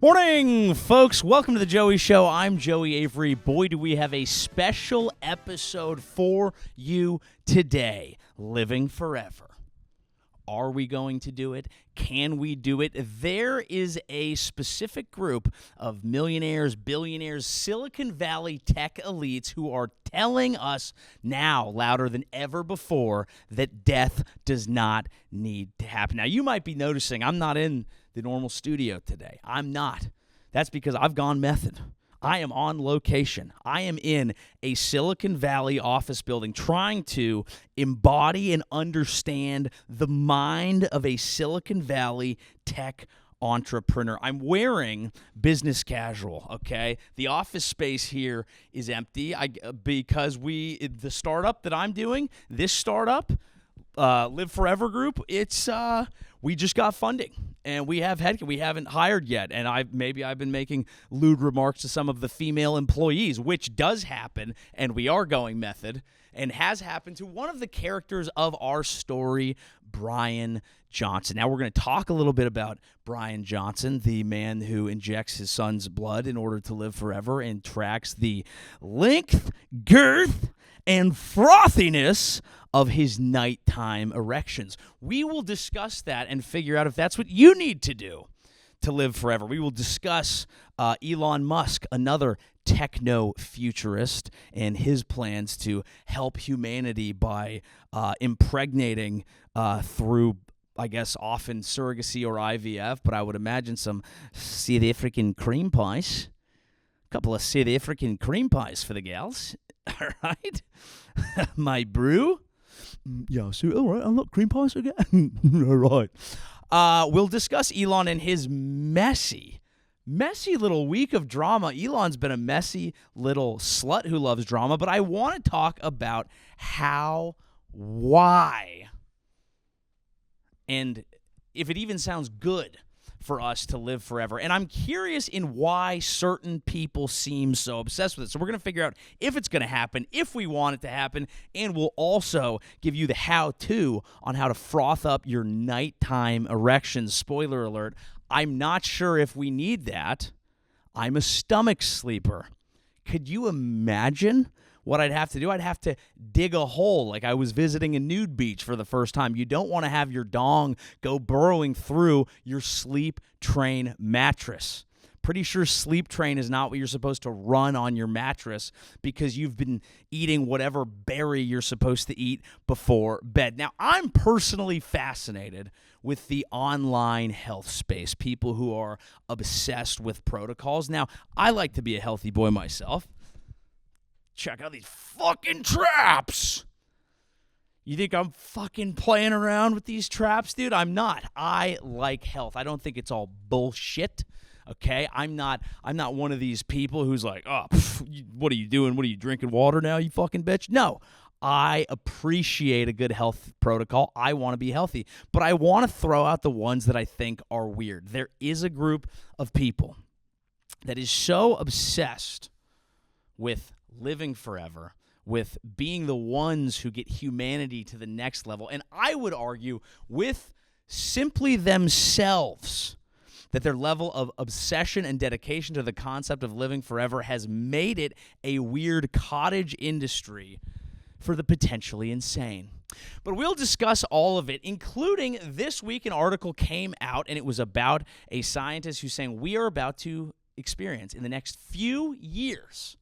Morning, folks. Welcome to the Joey Show. I'm Joey Avery. Boy, do we have a special episode for you today. Living forever. Are we going to do it? Can we do it? There is a specific group of millionaires, billionaires, Silicon Valley tech elites who are telling us now, louder than ever before, that death does not need to happen. Now, you might be noticing I'm not in the normal studio today. I'm not. That's because I've gone method. I am on location. I am in a Silicon Valley office building trying to embody and understand the mind of a Silicon Valley tech entrepreneur. I'm wearing business casual, okay? The office space here is empty because the startup that I'm doing, this startup, Live Forever Group, we just got funding and we haven't hired yet, and I've been making lewd remarks to some of the female employees, which does happen, and we are going method, and has happened to one of the characters of our story, Bryan Johnson. Now we're going to talk a little bit about Bryan Johnson, the man who injects his son's blood in order to live forever and tracks the length, girth, and frothiness of his nighttime erections. We will discuss that and figure out if that's what you need to do to live forever. We will discuss Elon Musk, another techno-futurist, and his plans to help humanity by impregnating through, I guess, often surrogacy or IVF, but I would imagine some South African cream pies. A couple of South African cream pies for the gals. All right? My brew. Yeah, so, all right, I'm not cream pies again. All right. We'll discuss Elon and his messy little week of drama. Elon's been a messy little slut who loves drama, but I want to talk about why, and if it even sounds good for us to live forever. And I'm curious in why certain people seem so obsessed with it. So we're going to figure out if it's going to happen, if we want it to happen, and we'll also give you the how-to on how to froth up your nighttime erections. Spoiler alert, I'm not sure if we need that. I'm a stomach sleeper. Could you imagine what I'd have to do? I'd have to dig a hole like I was visiting a nude beach for the first time. You don't want to have your dong go burrowing through your sleep train mattress. Pretty sure sleep train is not what you're supposed to run on your mattress because you've been eating whatever berry you're supposed to eat before bed. Now, I'm personally fascinated with the online health space, people who are obsessed with protocols. Now, I like to be a healthy boy myself. Check out these fucking traps. You think I'm fucking playing around with these traps, dude? I'm not. I like health. I don't think it's all bullshit. Okay? I'm not one of these people who's like, "Oh, what are you doing? What are you drinking water now, you fucking bitch?" No. I appreciate a good health protocol. I want to be healthy, but I want to throw out the ones that I think are weird. There is a group of people that is so obsessed with living forever, with being the ones who get humanity to the next level, and I would argue with simply themselves, that their level of obsession and dedication to the concept of living forever has made it a weird cottage industry for the potentially insane. But we'll discuss all of it, including this week an article came out, and it was about a scientist who's saying we are about to experience in the next few years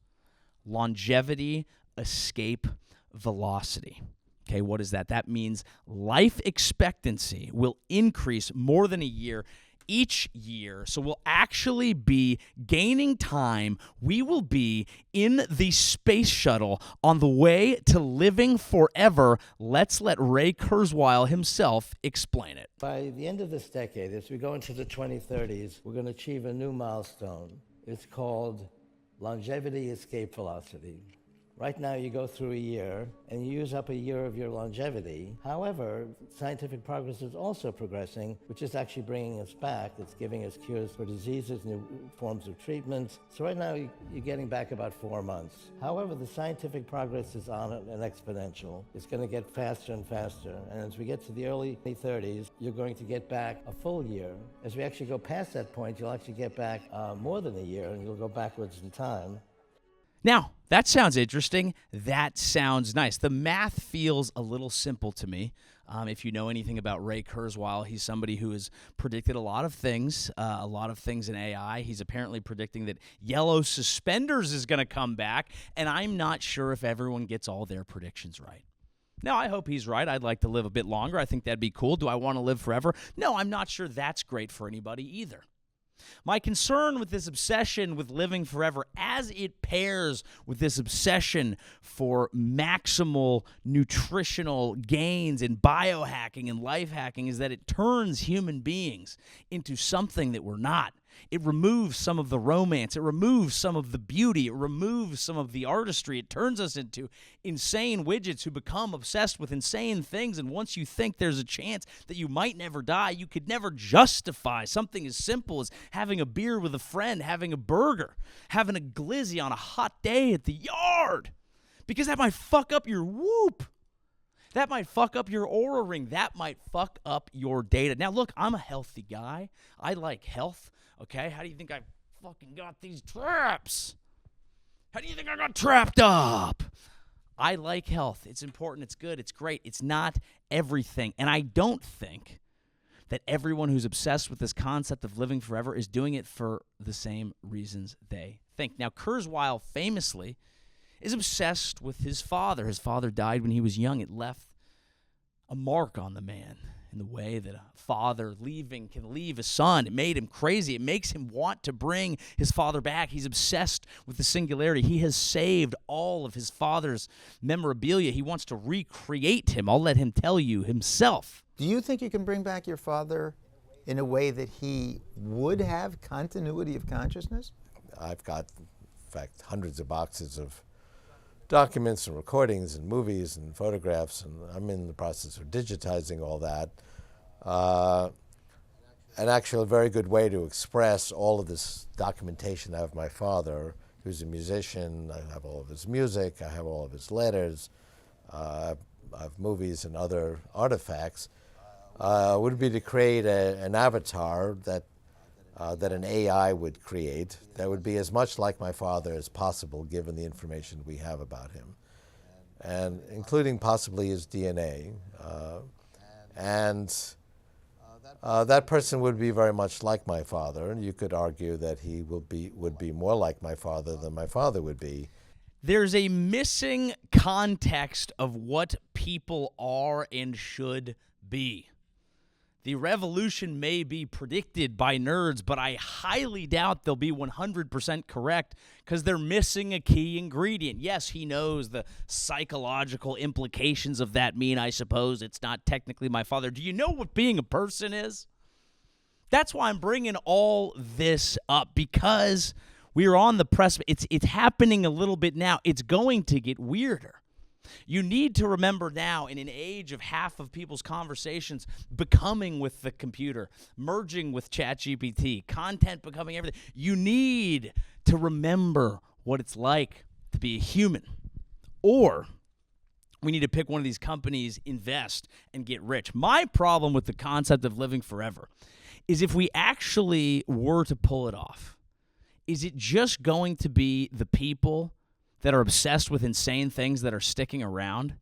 longevity escape velocity. Okay, what is that? That means life expectancy will increase more than a year each year. So we'll actually be gaining time. We will be in the space shuttle on the way to living forever. Let's let Ray Kurzweil himself explain it. By the end of this decade, as we go into the 2030s, we're going to achieve a new milestone. It's called longevity escape velocity. Right now, you go through a year and you use up a year of your longevity. However, scientific progress is also progressing, which is actually bringing us back. It's giving us cures for diseases, new forms of treatments. So right now, you're getting back about 4 months. However, the scientific progress is on an exponential. It's going to get faster and faster. And as we get to the early 30s, you're going to get back a full year. As we actually go past that point, you'll actually get back more than a year, and you'll go backwards in time. Now, that sounds interesting. That sounds nice. The math feels a little simple to me. If you know anything about Ray Kurzweil, he's somebody who has predicted a lot of things in AI. He's apparently predicting that yellow suspenders is going to come back, and I'm not sure if everyone gets all their predictions right. Now, I hope he's right. I'd like to live a bit longer. I think that'd be cool. Do I want to live forever? No, I'm not sure that's great for anybody either. My concern with this obsession with living forever, as it pairs with this obsession for maximal nutritional gains and biohacking and life hacking, is that it turns human beings into something that we're not. It removes some of the romance. It removes some of the beauty. It removes some of the artistry. It turns us into insane widgets who become obsessed with insane things. And once you think there's a chance that you might never die, you could never justify something as simple as having a beer with a friend, having a burger, having a glizzy on a hot day at the yard, because that might fuck up your whoop. That might fuck up your Oura Ring. That might fuck up your data. Now, look, I'm a healthy guy. I like health. Okay, how do you think I fucking got these traps? How do you think I got trapped up? I like health. It's important. It's good. It's great. It's not everything. And I don't think that everyone who's obsessed with this concept of living forever is doing it for the same reasons they think. Now, Kurzweil famously is obsessed with his father. His father died when he was young. It left a mark on the man in the way that a father leaving can leave a son. It made him crazy. It makes him want to bring his father back. He's obsessed with the singularity. He has saved all of his father's memorabilia. He wants to recreate him. I'll let him tell you himself. Do you think you can bring back your father in a way that he would have continuity of consciousness? I've got, in fact, hundreds of boxes of documents and recordings and movies and photographs, and I'm in the process of digitizing all that. And actually a very good way to express all of this documentation I have of my father, who's a musician. I have all of his music, I have all of his letters, I have movies and other artifacts, would be to create an avatar that an AI would create that would be as much like my father as possible, given the information we have about him, and including possibly his DNA. That person would be very much like my father, and you could argue that he would be more like my father than my father would be. There's a missing context of what people are and should be. The revolution may be predicted by nerds, but I highly doubt they'll be 100% correct because they're missing a key ingredient. Yes, he knows the psychological implications of that mean, I suppose, it's not technically my father. Do you know what being a person is? That's why I'm bringing all this up, because we are on the precipice. It's happening a little bit now. It's going to get weirder. You need to remember now, in an age of half of people's conversations becoming with the computer, merging with ChatGPT, content becoming everything, you need to remember what it's like to be a human. Or we need to pick one of these companies, invest, and get rich. My problem with the concept of living forever is, if we actually were to pull it off, is it just going to be the people that are obsessed with insane things that are sticking around?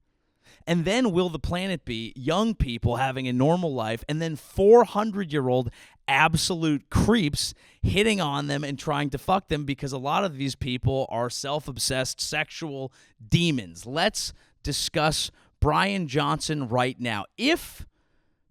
And then will the planet be young people having a normal life, and then 400-year-old absolute creeps hitting on them and trying to fuck them, because a lot of these people are self-obsessed sexual demons? Let's discuss Bryan Johnson right now. If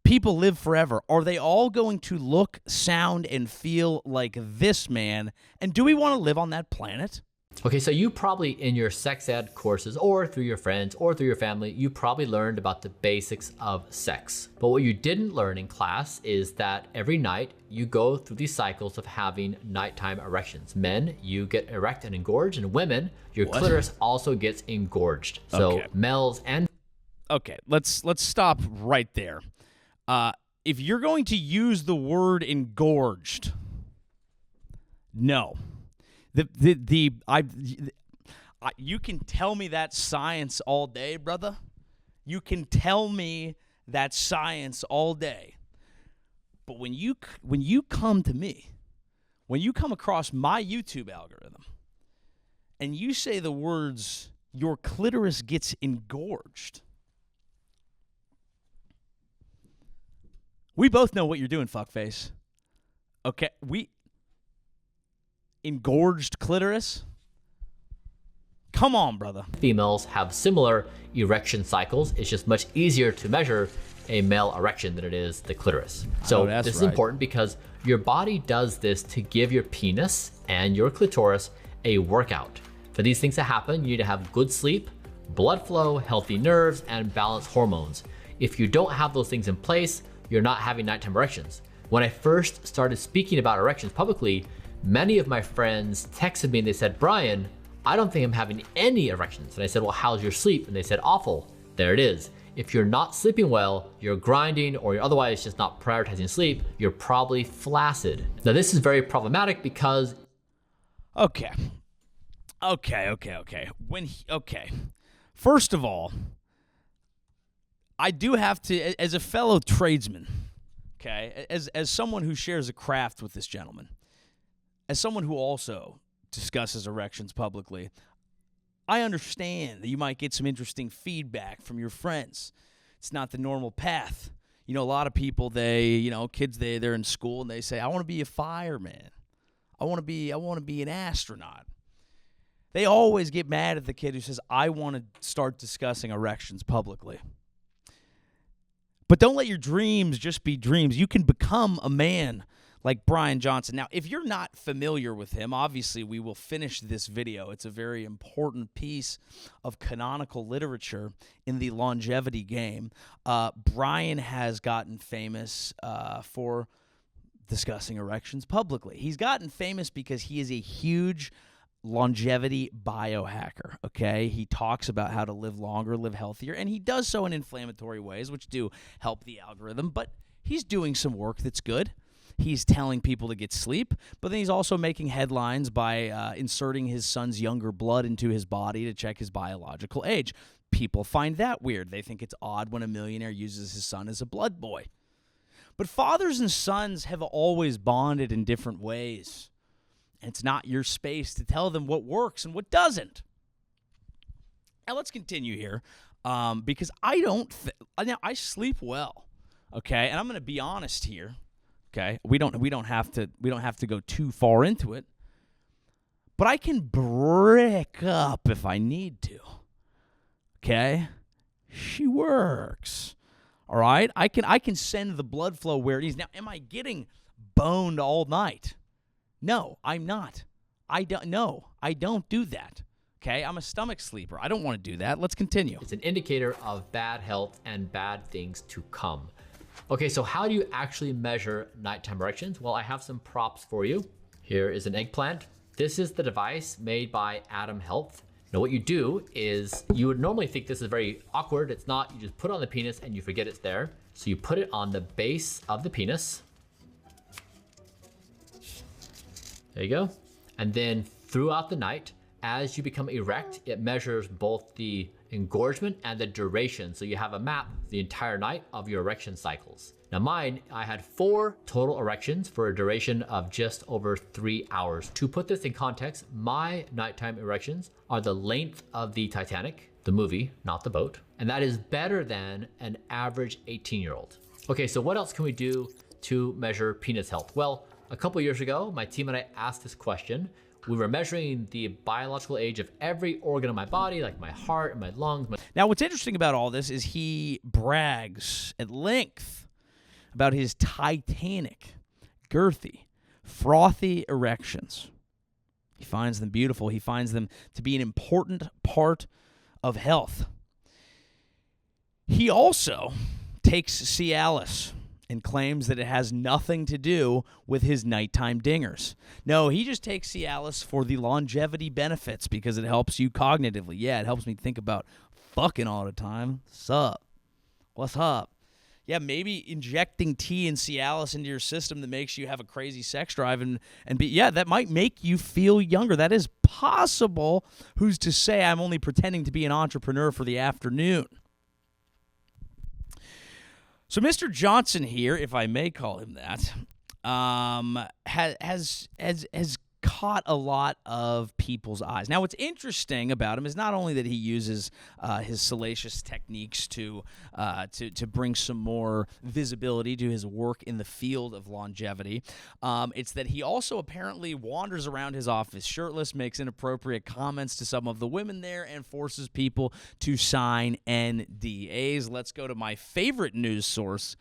people live forever, are they all going to look, sound, and feel like this man? And do we want to live on that planet? Okay, so you probably in your sex ed courses or through your friends or through your family, you probably learned about the basics of sex. But what you didn't learn in class is that every night you go through these cycles of having nighttime erections. Men, you get erect and engorged, and women, your clitoris also gets engorged. So males and... Okay, let's stop right there. If you're going to use the word engorged, no. You can tell me that science all day, brother. You can tell me that science all day. But when you come to me, when you come across my YouTube algorithm, and you say the words, your clitoris gets engorged, we both know what you're doing, fuckface. Okay, engorged clitoris? Come on, brother. Females have similar erection cycles. It's just much easier to measure a male erection than it is the clitoris. So this is important because your body does this to give your penis and your clitoris a workout. For these things to happen, you need to have good sleep, blood flow, healthy nerves, and balanced hormones. If you don't have those things in place, you're not having nighttime erections. When I first started speaking about erections publicly, many of my friends texted me and they said, Bryan, I don't think I'm having any erections. And I said, well, how's your sleep? And they said, awful. There it is. If you're not sleeping well, you're grinding, or you're otherwise just not prioritizing sleep, you're probably flaccid. Now, this is very problematic because... Okay. First of all, I do have to, as a fellow tradesman, okay, as someone who shares a craft with this gentleman, as someone who also discusses erections publicly, I understand that you might get some interesting feedback from your friends. It's not the normal path. You know, a lot of people, kids, they're in school and they say, I want to be a fireman. I want to be an astronaut. They always get mad at the kid who says, I want to start discussing erections publicly. But don't let your dreams just be dreams. You can become a man like Bryan Johnson. Now, if you're not familiar with him, obviously we will finish this video. It's a very important piece of canonical literature in the longevity game. Bryan has gotten famous for discussing erections publicly. He's gotten famous because he is a huge longevity biohacker, okay? He talks about how to live longer, live healthier, and he does so in inflammatory ways, which do help the algorithm, but he's doing some work that's good. He's telling people to get sleep, but then he's also making headlines by inserting his son's younger blood into his body to check his biological age. People find that weird. They think it's odd when a millionaire uses his son as a blood boy. But fathers and sons have always bonded in different ways. And it's not your space to tell them what works and what doesn't. Now let's continue here, because I sleep well, okay? And I'm going to be honest here. Okay, we don't have to go too far into it, but I can break up if I need to. Okay, she works. All right, I can send the blood flow where it is. Now, am I getting boned all night? No, I'm not. I don't do that. Okay, I'm a stomach sleeper. I don't want to do that. Let's continue. It's an indicator of bad health and bad things to come. Okay, so how do you actually measure nighttime erections? Well, I have some props for you. Here is an eggplant. This is the device made by Atom Health. Now what you do is, you would normally think this is very awkward. It's not. You just put it on the penis and you forget it's there. So you put it on the base of the penis. There you go. And then throughout the night, as you become erect, it measures both the engorgement and the duration. So you have a map the entire night of your erection cycles. Now mine, I had 4 total erections for a duration of just over 3 hours. To put this in context, my nighttime erections are the length of the Titanic, the movie, not the boat. And that is better than an average 18-year-old. Okay, so what else can we do to measure penis health? Well, a couple years ago, my team and I asked this question. We were measuring the biological age of every organ of my body, like my heart and my lungs. Now, what's interesting about all this is he brags at length about his titanic, girthy, frothy erections. He finds them beautiful. He finds them to be an important part of health. He also takes Cialis and claims that it has nothing to do with his nighttime dingers. No, he just takes Cialis for the longevity benefits because it helps you cognitively. Yeah, it helps me think about fucking all the time. Sup? What's up? Yeah, maybe injecting tea and Cialis into your system that makes you have a crazy sex drive and that might make you feel younger. That is possible. Who's to say I'm only pretending to be an entrepreneur for the afternoon? So Mr. Johnson here, if I may call him that, has caught a lot of people's eyes. Now, what's interesting about him is not only that he uses his salacious techniques to bring some more visibility to his work in the field of longevity. It's that he also apparently wanders around his office shirtless, makes inappropriate comments to some of the women there, and forces people to sign NDAs. Let's go to my favorite news source.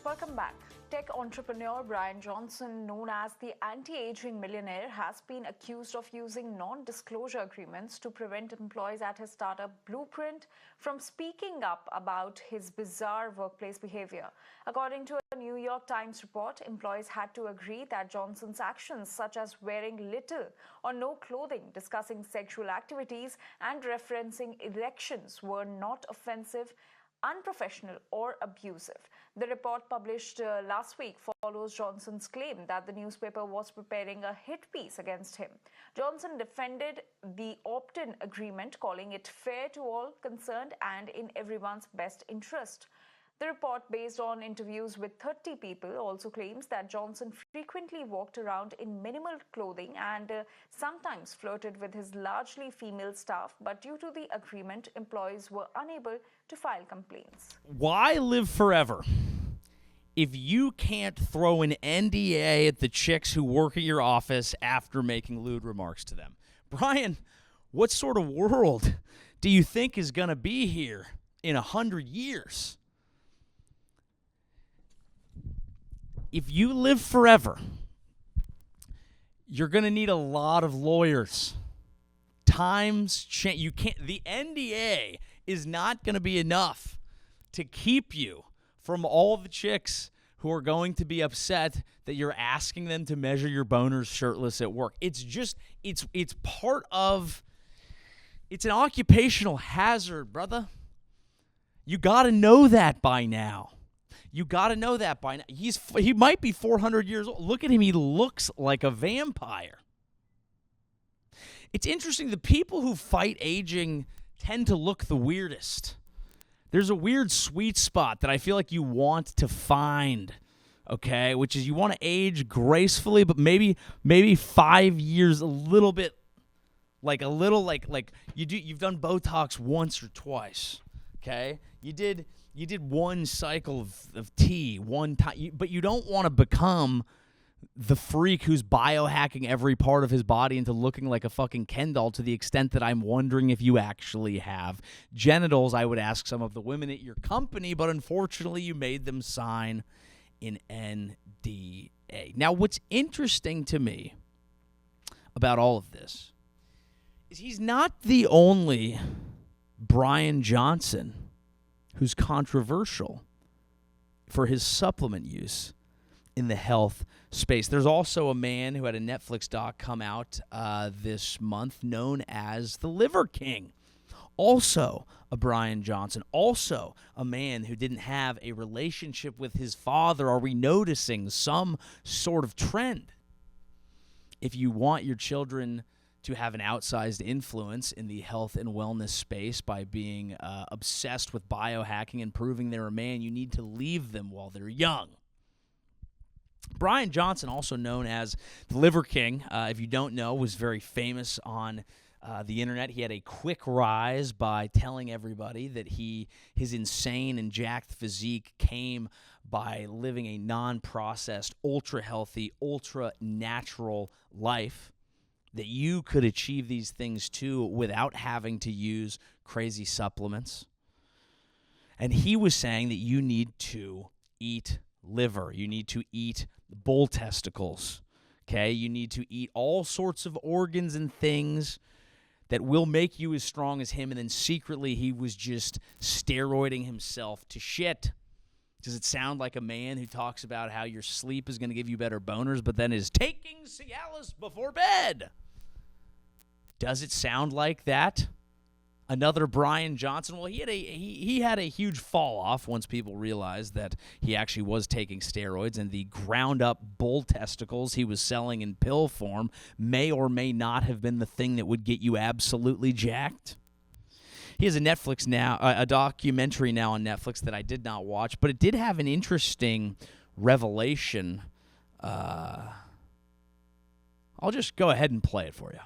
Welcome back. Tech entrepreneur Bryan Johnson, known as the anti-aging millionaire, has been accused of using non-disclosure agreements to prevent employees at his startup Blueprint from speaking up about his bizarre workplace behavior. According to a New York Times report, employees had to agree that Johnson's actions, such as wearing little or no clothing, discussing sexual activities, and referencing erections, were not offensive, unprofessional, or abusive. The report published last week follows Johnson's claim that the newspaper was preparing a hit piece against him. Johnson defended the opt-in agreement, calling it fair to all concerned and in everyone's best interest. The report, based on interviews with 30 people, also claims that Johnson frequently walked around in minimal clothing and sometimes flirted with his largely female staff, but due to the agreement, employees were unable to file complaints. Why live forever if you can't throw an NDA at the chicks who work at your office after making lewd remarks to them? Bryan, what sort of world do you think is going to be here in 100 years? If you live forever, you're going to need a lot of lawyers. Times change. You can't. The NDA is not going to be enough to keep you from all the chicks who are going to be upset that you're asking them to measure your boners shirtless at work. It's just it's part of. It's an occupational hazard, brother. You got to know that by now. You got to know that by now. He might be 400 years old. Look at him. He looks like a vampire. It's interesting. The people who fight aging tend to look the weirdest. There's a weird sweet spot that I feel like you want to find, okay? Which is you want to age gracefully, but maybe 5 years, a little bit, like you've done Botox once or twice, okay? You did one cycle of tea one time, but you don't want to become the freak who's biohacking every part of his body into looking like a fucking Ken doll, to the extent that I'm wondering if you actually have genitals. I would ask some of the women at your company, but unfortunately you made them sign an NDA. Now, what's interesting to me about all of this is he's not the only Bryan Johnson who's controversial for his supplement use in the health space. There's also a man who had a Netflix doc come out this month known as the Liver King. Also a Bryan Johnson. Also a man who didn't have a relationship with his father. Are we noticing some sort of trend? If you want your children to have an outsized influence in the health and wellness space by being obsessed with biohacking and proving they're a man, you need to leave them while they're young. Bryan Johnson, also known as the Liver King, if you don't know, was very famous on the internet. He had a quick rise by telling everybody that his insane and jacked physique came by living a non-processed, ultra-healthy, ultra-natural life, that you could achieve these things too without having to use crazy supplements. And he was saying that you need to eat liver. You need to eat bull testicles. Okay, you need to eat all sorts of organs and things that will make you as strong as him, and then secretly he was just steroiding himself to shit. Does it sound like a man who talks about how your sleep is going to give you better boners, but then is taking Cialis before bed? Does it sound like that? Another Bryan Johnson. Well, he had a huge fall off once people realized that he actually was taking steroids, and the ground up bull testicles he was selling in pill form may or may not have been the thing that would get you absolutely jacked. He has a documentary now on Netflix that I did not watch, but it did have an interesting revelation. I'll just go ahead and play it for you.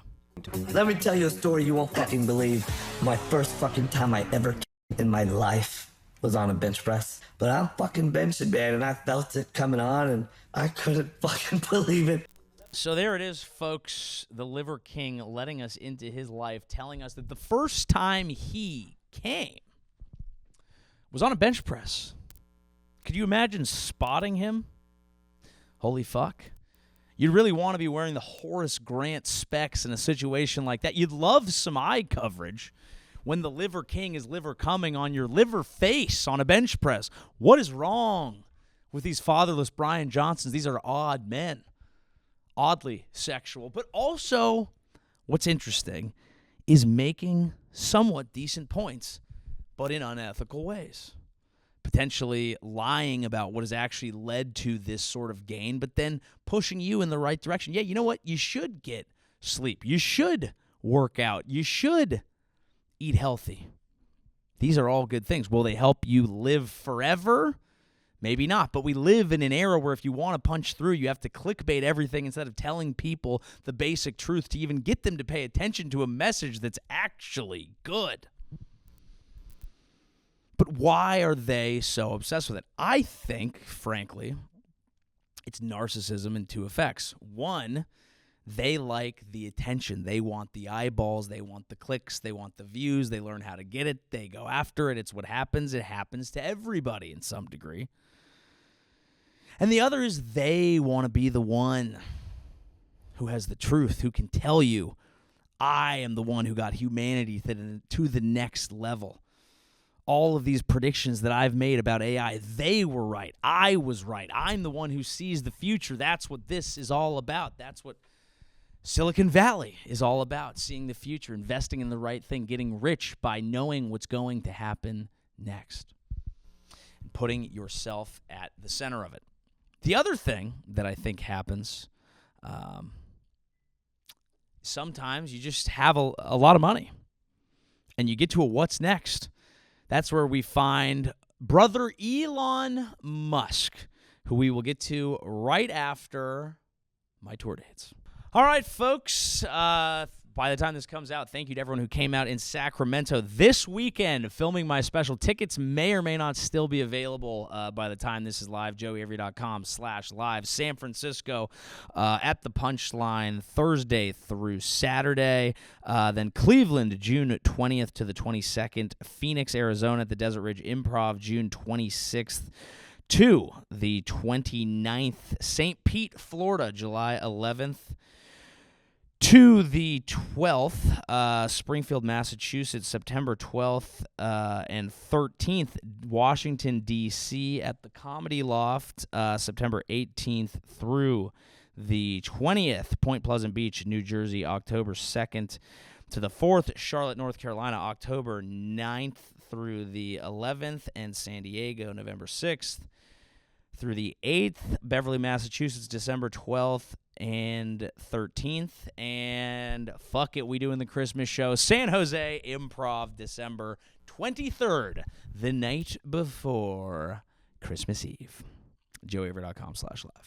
Let me tell you a story you won't fucking believe. My first fucking time I ever in my life was on a bench press. But I'm fucking benching, man, and I felt it coming on, and I couldn't fucking believe it. So there it is, folks. The Liver King letting us into his life, telling us that the first time he came was on a bench press. Could you imagine spotting him? Holy fuck. You'd really want to be wearing the Horace Grant specs in a situation like that. You'd love some eye coverage when the Liver King is liver coming on your liver face on a bench press. What is wrong with these fatherless Bryan Johnsons? These are odd men. Oddly sexual. But also, what's interesting is making somewhat decent points, but in unethical ways. Potentially lying about what has actually led to this sort of gain, but then pushing you in the right direction. Yeah, you know what? You should get sleep. You should work out. You should eat healthy. These are all good things. Will they help you live forever? Maybe not, but we live in an era where if you want to punch through, you have to clickbait everything instead of telling people the basic truth to even get them to pay attention to a message that's actually good. But why are they so obsessed with it? I think, frankly, it's narcissism in two effects. One, they like the attention. They want the eyeballs. They want the clicks. They want the views. They learn how to get it. They go after it. It's what happens. It happens to everybody in some degree. And the other is they want to be the one who has the truth, who can tell you, I am the one who got humanity to the next level. All of these predictions that I've made about AI, they were right. I was right. I'm the one who sees the future. That's what this is all about. That's what Silicon Valley is all about, seeing the future, investing in the right thing, getting rich by knowing what's going to happen next, and putting yourself at the center of it. The other thing that I think happens, sometimes you just have a lot of money, and you get to a what's next. That's where we find brother Elon Musk, who we will get to right after my tour dates. All right, folks. By the time this comes out, thank you to everyone who came out in Sacramento this weekend filming my special. Tickets may or may not still be available by the time this is live. JoeyAvery.com/live. San Francisco at the Punchline Thursday through Saturday. Then Cleveland, June 20th to the 22nd. Phoenix, Arizona at the Desert Ridge Improv, June 26th to the 29th. St. Pete, Florida, July 11th. To the 12th, Springfield, Massachusetts, September 12th and 13th, Washington, D.C. at the Comedy Loft, September 18th through the 20th, Point Pleasant Beach, New Jersey, October 2nd to the 4th, Charlotte, North Carolina, October 9th through the 11th, and San Diego, November 6th through the 8th, Beverly, Massachusetts, December 12th and 13th, and fuck it, we doing the Christmas show, San Jose Improv, December 23rd, the night before Christmas Eve. JoeyAvery.com/live.